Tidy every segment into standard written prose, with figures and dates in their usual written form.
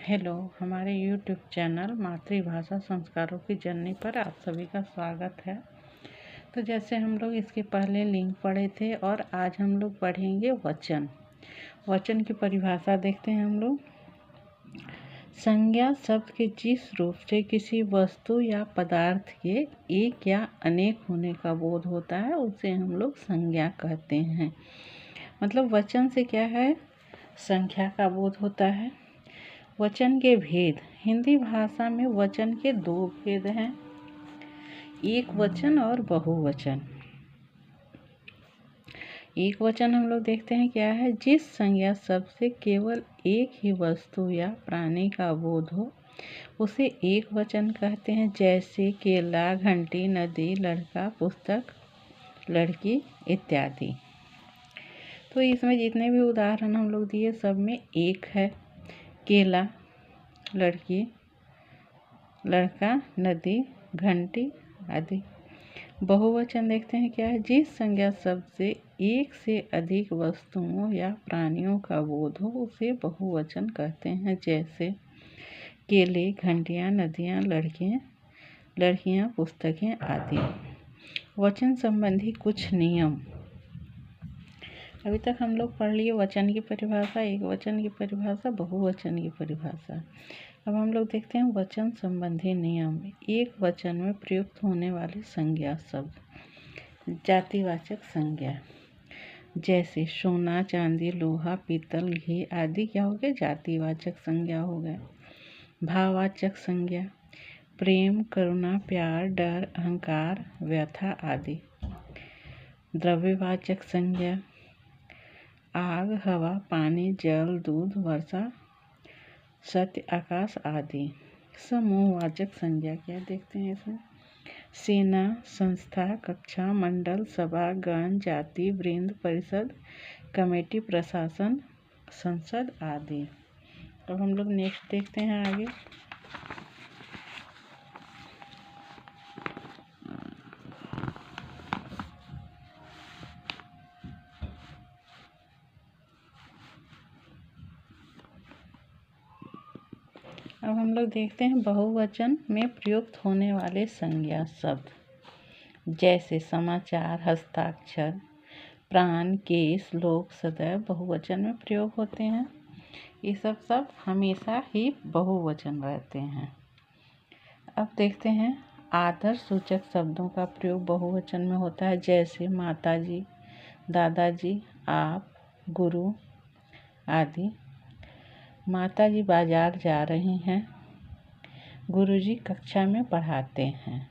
Hello, हमारे YouTube channel मातृभाषा संस्कारों की जर्नी पर आप सभी का स्वागत है। तो जैसे हम लोग इसके पहले लिंक पढ़े थे और आज हम लोग पढ़ेंगे वचन। वचन की परिभाषा देखते हैं हम लोग। संज्ञा शब्द के जिस रूप से किसी वस्तु या पदार्थ के एक या अनेक होने का बोध होता है उसे हम लोग संज्ञा कहते हैं। मतलब वचन से क्या है, संख्या का बोध होता है। वचन के भेद। हिंदी भाषा में वचन के दो भेद हैं, एक वचन और बहुवचन। एक वचन हम लोग देखते हैं क्या है, जिस संज्ञा शब्द से केवल एक ही वस्तु या प्राणी का बोध हो उसे एक वचन कहते हैं। जैसे केला, घंटी, नदी, लड़का, पुस्तक, लड़की इत्यादि। तो इसमें जितने भी उदाहरण हम लोग दिए सब में एक है, केला, लड़की, लड़का, नदी, घंटी आदि। बहुवचन देखते हैं क्या है, जिस संज्ञा शब्द से एक से अधिक वस्तुओं या प्राणियों का बोध हो उसे बहुवचन कहते हैं। जैसे केले, घंटियाँ, नदियाँ, लड़कियाँ, पुस्तकें आदि। वचन संबंधी कुछ नियम। अभी तक हम लोग पढ़ लिए वचन की परिभाषा, एक वचन की परिभाषा, बहुवचन की परिभाषा। अब हम लोग देखते हैं वचन संबंधी नियम। एक वचन में प्रयुक्त होने वाले संज्ञा शब्द। जातिवाचक संज्ञा जैसे सोना, चांदी, लोहा, पीतल, घी आदि क्या हो गए, जातिवाचक संज्ञा हो गए। भाववाचक संज्ञा प्रेम, करुणा, प्यार, डर, अहंकार, व्यथा आदि। द्रव्यवाचक संज्ञा आग, हवा, पानी, जल, दूध, वर्षा, सत्य, आकाश आदि। समूहवाचक संज्ञा क्या देखते हैं इसमें, सेना, संस्था, कक्षा, मंडल, सभा, गण, जाति, वृंद, परिषद, कमेटी, प्रशासन, संसद आदि। अब हम लोग नेक्स्ट देखते हैं आगे। अब हम लोग देखते हैं बहुवचन में प्रयुक्त होने वाले संज्ञा शब्द। जैसे समाचार, हस्ताक्षर, प्राण, केस, लोक, सदैव बहुवचन में प्रयोग होते हैं। ये सब हमेशा ही बहुवचन रहते हैं। अब देखते हैं आदर सूचक शब्दों का प्रयोग बहुवचन में होता है। जैसे माताजी, दादाजी, आप, गुरु आदि। माताजी बाजार जा रही हैं, गुरुजी कक्षा में पढ़ाते हैं।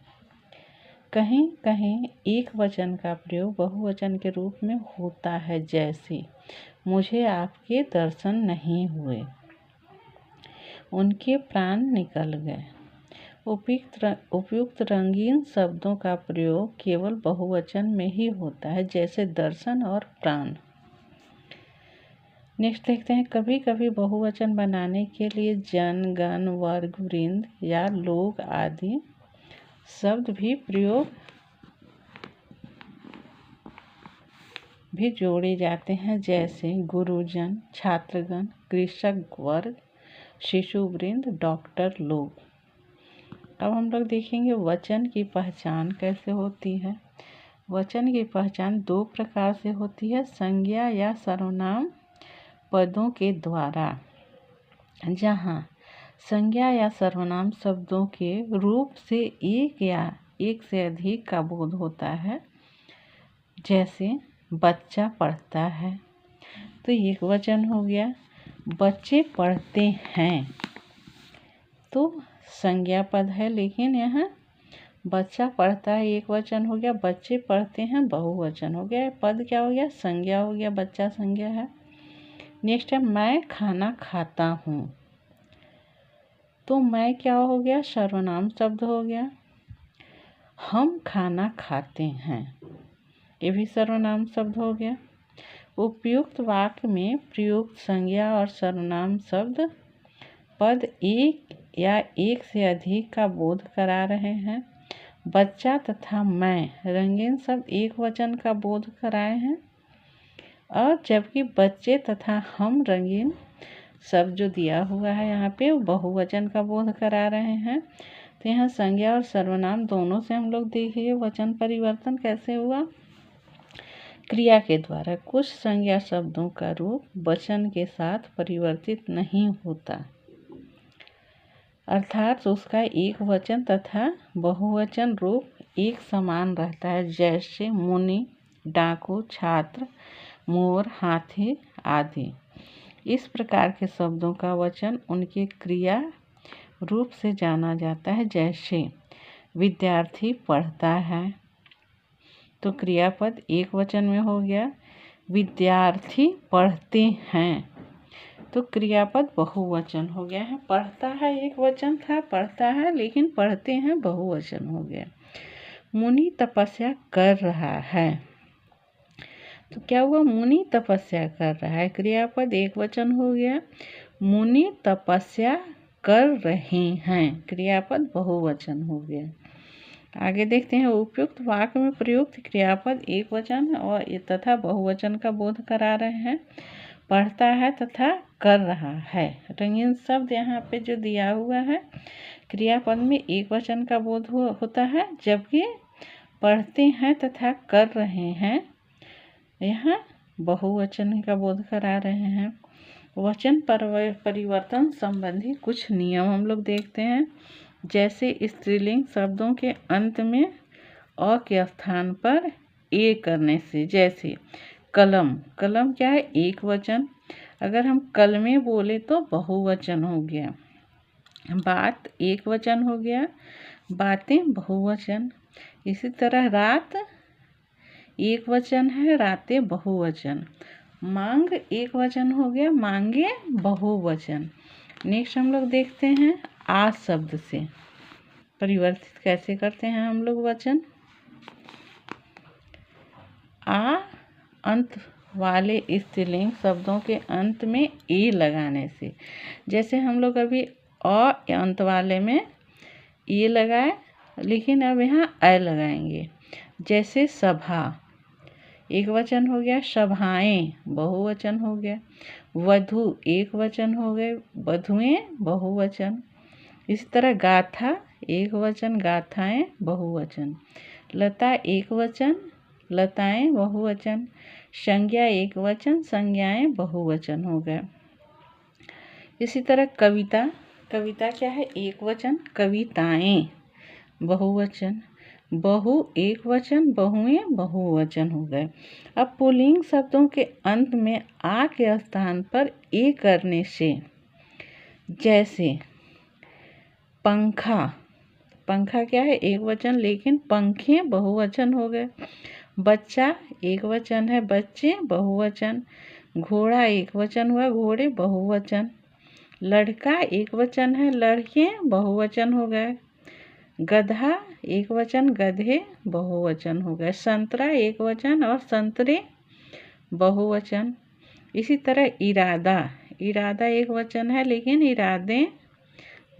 कहीं कहीं एक वचन का प्रयोग बहुवचन के रूप में होता है। जैसे मुझे आपके दर्शन नहीं हुए, उनके प्राण निकल गए। उपयुक्त रंगीन शब्दों का प्रयोग केवल बहुवचन में ही होता है, जैसे दर्शन और प्राण। नेक्स्ट देखते हैं कभी कभी बहुवचन बनाने के लिए जन, गण, वर्ग, वृंद या लोग आदि शब्द भी जोड़े जाते हैं। जैसे गुरुजन, छात्रगण, कृषक वर्ग, शिशु वृंद, डॉक्टर लोग। अब हम लोग देखेंगे वचन की पहचान कैसे होती है। वचन की पहचान दो प्रकार से होती है, संज्ञा या सर्वनाम पदों के द्वारा। जहाँ संज्ञा या सर्वनाम शब्दों के रूप से एक या एक से अधिक का बोध होता है। जैसे बच्चा पढ़ता है, तो एक वचन हो गया। बच्चे पढ़ते हैं तो संज्ञा पद है, लेकिन यहाँ बच्चा पढ़ता है एक वचन हो गया, बच्चे पढ़ते हैं बहुवचन हो गया। पद क्या हो गया, संज्ञा हो गया, बच्चा संज्ञा है। नेक्स्ट है मैं खाना खाता हूँ, तो मैं क्या हो गया, सर्वनाम शब्द हो गया। हम खाना खाते हैं, ये भी सर्वनाम शब्द हो गया। उपयुक्त वाक्य में प्रयुक्त संज्ञा और सर्वनाम शब्द पद एक या एक से अधिक का बोध करा रहे हैं। बच्चा तथा मैं रंगीन शब्द एक वचन का बोध कराए हैं, और जबकि बच्चे तथा हम रंगीन शब्द जो दिया हुआ है यहाँ पे वो बहुवचन का बोध करा रहे हैं। तो यहाँ संज्ञा और सर्वनाम दोनों से हम लोग देखिए वचन परिवर्तन कैसे हुआ। क्रिया के द्वारा कुछ संज्ञा शब्दों का रूप वचन के साथ परिवर्तित नहीं होता, अर्थात उसका एक वचन तथा बहुवचन रूप एक समान रहता है, जैसे मुनि, डाकू, छात्र, मोर, हाथी आदि। इस प्रकार के शब्दों का वचन उनके क्रिया रूप से जाना जाता है। जैसे विद्यार्थी पढ़ता है तो क्रियापद एक वचन में हो गया, विद्यार्थी पढ़ते हैं तो क्रियापद बहुवचन हो गया है। पढ़ता है एक वचन था, पढ़ता है, लेकिन पढ़ते हैं बहुवचन हो गया। मुनि तपस्या कर रहा है तो क्या हुआ, मुनि तपस्या कर रहा है, क्रियापद एक वचन हो गया। मुनि तपस्या कर रहे हैं, क्रियापद बहुवचन हो गया। आगे देखते हैं, उपयुक्त वाक्य में प्रयुक्त क्रियापद एक वचन और तथा बहुवचन का बोध करा रहे हैं। पढ़ता है तथा कर रहा है, रंगीन शब्द यहाँ पे जो दिया हुआ है क्रियापद में एक वचन का बोध होता है, जबकि पढ़ते हैं तथा कर रहे हैं यहाँ बहुवचन का बोध करा रहे हैं। वचन परिवर्तन संबंधी कुछ नियम हम लोग देखते हैं। जैसे स्त्रीलिंग शब्दों के अंत में अ के स्थान पर ए करने से, जैसे कलम, कलम क्या है, एक वचन, अगर हम कलमे बोले तो बहुवचन हो गया। बात एक वचन हो गया, बातें बहुवचन। इसी तरह रात एक वचन है, रातें बहुवचन। मांग एक वचन हो गया, मांगे बहुवचन। नेक्स्ट हम लोग देखते हैं आ शब्द से परिवर्तित कैसे करते हैं हम लोग वचन। आ अंत वाले स्त्रीलिंग शब्दों के अंत में ए लगाने से, जैसे हम लोग अभी अ अंत वाले में ए लगाए, लेकिन अब यहाँ अ लगाएंगे। जैसे सभा एक वचन हो गया, सभाएं बहुवचन हो गया। वधु एक वचन हो गए, वधुएं बहुवचन। इसी तरह गाथा एक वचन, गाथाएं बहुवचन। लता एक वचन, लताएं बहुवचन। संज्ञा एक वचन, संज्ञाएं बहुवचन हो गए। इसी तरह कविता, कविता क्या है, एक वचन, कविताएं बहुवचन। बहु एक वचन, बहुएं बहुवचन हो गए। अब पुल्लिंग शब्दों के अंत में आ के स्थान पर ए करने से, जैसे पंखा, पंखा क्या है, एक वचन, लेकिन पंखे बहुवचन हो गए। बच्चा एक वचन है, बच्चे बहुवचन। घोड़ा एक वचन हुआ, घोड़े बहुवचन। लड़का एक वचन है, लड़के बहुवचन हो गए। गधा एक वचन, गधे बहुवचन हो गए। संतरा एक वचन और संतरे बहुवचन। इसी तरह इरादा, इरादा एक वचन है, लेकिन इरादे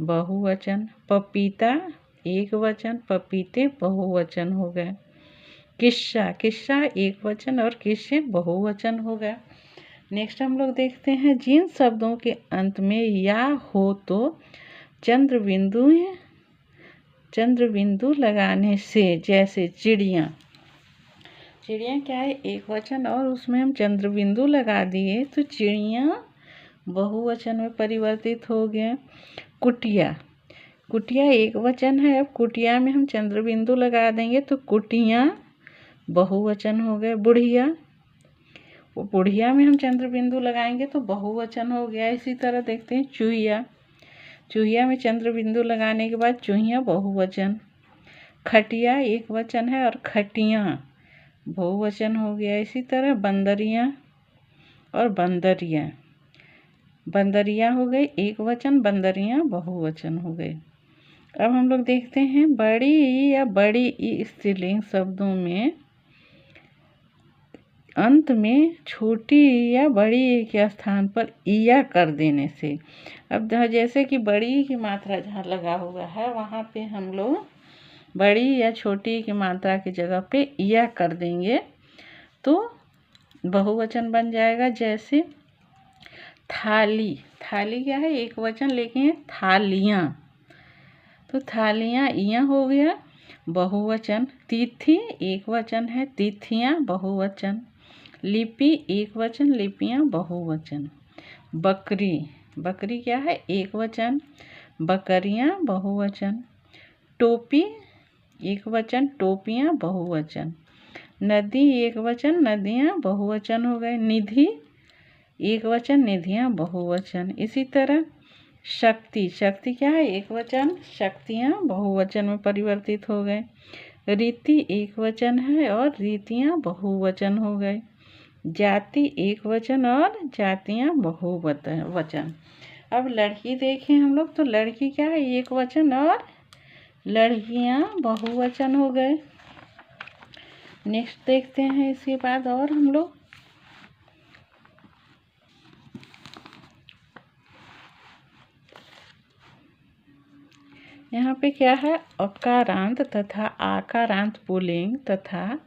बहुवचन। पपीता एक वचन, पपीते बहुवचन हो गए। किस्सा, किस्सा एक वचन और किस्से बहुवचन हो गए। नेक्स्ट हम लोग देखते हैं, जिन शब्दों के अंत में या हो तो चंद्र बिंदु लगाने से, जैसे चिड़िया, चिड़िया क्या है, एक वचन और उसमें हम चंद्र बिंदु लगा दिए तो चिड़िया बहुवचन में परिवर्तित हो गए। कुटिया, कुटिया एक वचन है, अब कुटिया में हम चंद्र बिंदु लगा देंगे तो कुटिया बहुवचन हो गए। बुढ़िया, वो बुढ़िया में हम चंद्र बिंदु लगाएंगे तो बहुवचन हो गया। इसी तरह देखते हैं चूहिया, चूहिया में चंद्र बिंदु लगाने के बाद चूहिया बहुवचन। खटिया एक वचन है और खटियाँ बहुवचन हो गया। इसी तरह बंदरियाँ और बंदरियाँ, बंदरियाँ हो गई एक वचन, बंदरियाँ बहुवचन हो गई। अब हम लोग देखते हैं बड़ी या बड़ी ई स्त्रीलिंग शब्दों में अंत में छोटी या बड़ी के स्थान पर इया कर देने से। अब जैसे कि बड़ी की मात्रा जहाँ लगा हुआ है वहाँ पे हम लोग बड़ी या छोटी की मात्रा की जगह पे इया कर देंगे तो बहुवचन बन जाएगा। जैसे थाली, थाली क्या है एक वचन, लेकिन थालियाँ, तो थालियाँ इयाँ हो गया बहुवचन। तिथि एक वचन है, तिथियाँ बहुवचन। लिपि एक वचन, लिपियाँ बहुवचन। बकरी, बकरी क्या है एक वचन, बकरियाँ बहुवचन। टोपी एक वचन, टोपियाँ बहुवचन। नदी एक वचन, नदियाँ बहुवचन हो गए। निधि एक वचन, निधियाँ बहुवचन। इसी तरह शक्ति, शक्ति क्या है एक वचन, शक्तियाँ बहुवचन में परिवर्तित हो गए। रीति एक वचन है और रीतियाँ बहुवचन हो गए। जाति एक वचन और जातियाँ बहुवचन। अब लड़की देखें हम लोग, तो लड़की क्या है एक वचन और लड़कियाँ बहुवचन हो गए। नेक्स्ट देखते हैं इसके बाद और हम लोग यहाँ पे क्या है अकारांत तथा आकारांत पुल्लिंग तथा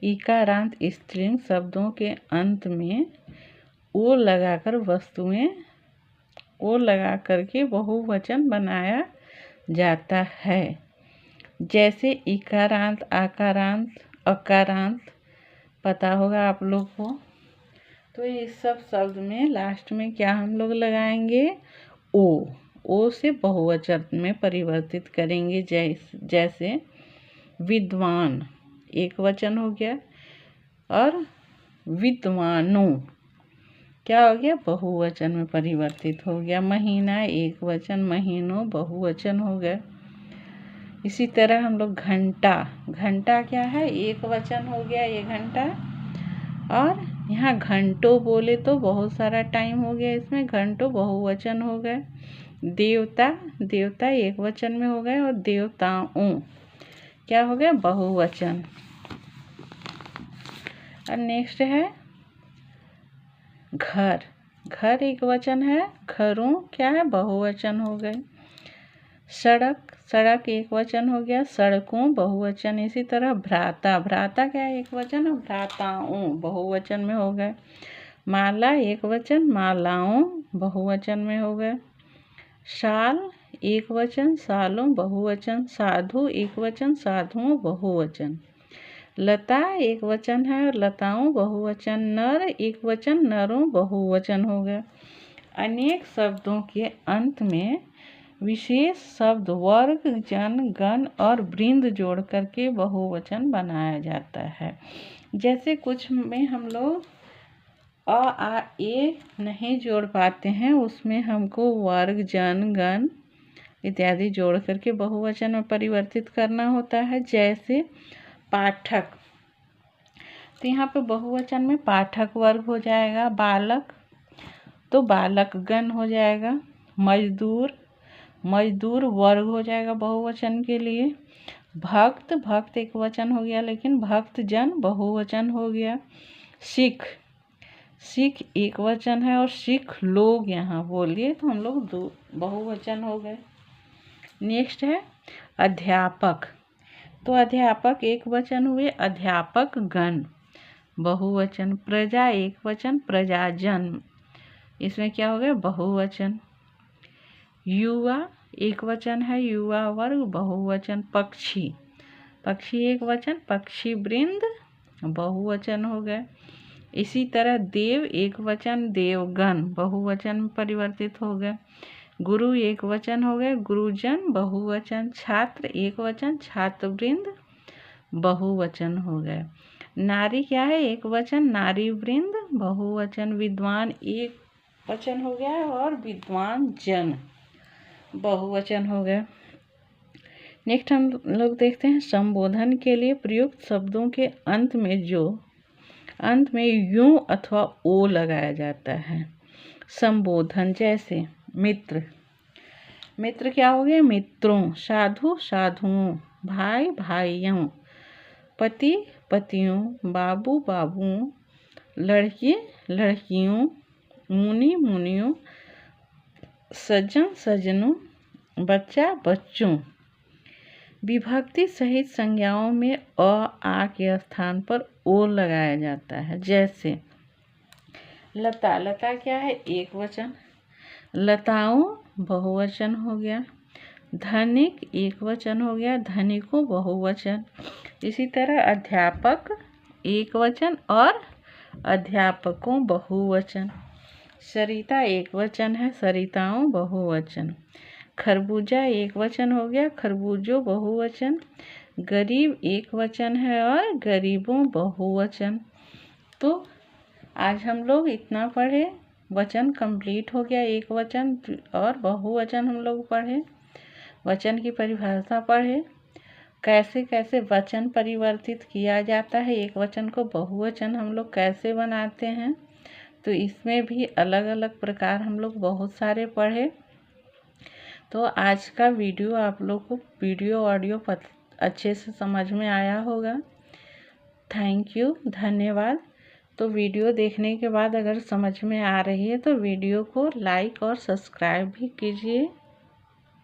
इकारांत स्त्रीलिंग शब्दों के अंत में ओ लगाकर वस्तुएं ओ लगा करके बहुवचन बनाया जाता है। जैसे इकारांत, आकारांत, अकारांत पता होगा आप लोग को। तो इस सब शब्द में लास्ट में क्या हम लोग लगाएंगे ओ से बहुवचन में परिवर्तित करेंगे। जैसे विद्वान एक वचन हो गया और विद्वानों क्या हो गया बहुवचन में परिवर्तित हो गया। महीना एक वचन, महीनों बहुवचन हो गया। इसी तरह हम लोग घंटा, घंटा क्या है एक वचन हो गया ये घंटा, और यहाँ घंटों बोले तो बहुत सारा टाइम हो गया, इसमें घंटों बहुवचन हो गए। देवता, देवता एक वचन में हो गए और देवताओं क्या हो गया बहुवचन। और नेक्स्ट है घर, घर एक वचन है, घरों क्या है बहुवचन हो गए। सड़क, सड़क एक वचन हो गया, सड़कों बहुवचन। इसी तरह भ्राता, भ्राता क्या है एक वचन और भ्राताओं बहुवचन में हो गए। माला एक वचन, मालाओं बहुवचन में हो गए। शाल एक वचन, सालों बहुवचन। साधु एक वचन, साधुओं बहुवचन। लता एक वचन है और लताओं बहुवचन। नर एक वचन, नरों बहुवचन हो गया। अनेक शब्दों के अंत में विशेष शब्द वर्ग, जन, गण और वृंद जोड़ करके बहुवचन बनाया जाता है। जैसे कुछ में हम लोग अ आ ए नहीं जोड़ पाते हैं, उसमें हमको वर्ग, जन, गण इत्यादि जोड़ करके बहुवचन में परिवर्तित करना होता है। जैसे पाठक, तो यहाँ पे बहुवचन में पाठक वर्ग हो जाएगा। बालक तो बालक गण हो जाएगा। मजदूर, मजदूर वर्ग हो जाएगा बहुवचन के लिए। भक्त, भक्त एक वचन हो गया लेकिन भक्त जन बहुवचन हो गया। सिख, सिख एक वचन है और सिख लोग यहाँ बोलिए तो हम लोग दो बहुवचन हो गए। नेक्स्ट है अध्यापक, तो अध्यापक एक वचन हुए, अध्यापक गण बहुवचन। प्रजा एक वचन, प्रजाजन इसमें क्या हो गया बहुवचन। युवा एक वचन है, युवा वर्ग बहुवचन। पक्षी, पक्षी एक वचन, पक्षी वृंद बहुवचन हो गए। इसी तरह देव एक वचन, देवगण बहुवचन में परिवर्तित हो गए। गुरु एक वचन हो गए, गुरुजन बहुवचन। छात्र एक वचन, छात्रवृंद बहुवचन हो गए। नारी क्या है एक वचन, नारी वृंद बहुवचन। विद्वान एक वचन हो गया और विद्वान जन बहुवचन हो गए। नेक्स्ट हम लोग देखते हैं संबोधन के लिए प्रयुक्त शब्दों के अंत में यूं अथवा ओ लगाया जाता है। संबोधन जैसे मित्र, मित्र क्या हो गया मित्रों। साधु साधुओं, भाई भाइयों, पति पतियों, बाबू बाबुओं, लड़की लड़कियों, मुनि मुनियों, सज्जन सज्जनों, बच्चा बच्चों। विभक्ति सहित संज्ञाओं में अ आ के स्थान पर ओ लगाया जाता है। जैसे लता, लता क्या है एक वचन, लताओं बहुवचन हो गया। धनिक एकवचन हो गया, धनिकों बहुवचन। इसी तरह अध्यापक एकवचन और अध्यापकों बहुवचन। सरिता एकवचन है, सरिताओं बहुवचन। खरबूजा एकवचन हो गया, खरबूजों बहुवचन। गरीब एकवचन है और गरीबों बहुवचन। तो आज हम लोग इतना पढ़े, वचन कंप्लीट हो गया। एक वचन और बहुवचन हम लोग पढ़े, वचन की परिभाषा पढ़े, कैसे कैसे वचन परिवर्तित किया जाता है, एक वचन को बहुवचन हम लोग कैसे बनाते हैं। तो इसमें भी अलग अलग प्रकार हम लोग बहुत सारे पढ़े। तो आज का वीडियो आप लोग को वीडियो ऑडियो अच्छे से समझ में आया होगा। थैंक यू, धन्यवाद। तो वीडियो देखने के बाद अगर समझ में आ रही है तो वीडियो को लाइक और सब्सक्राइब भी कीजिए।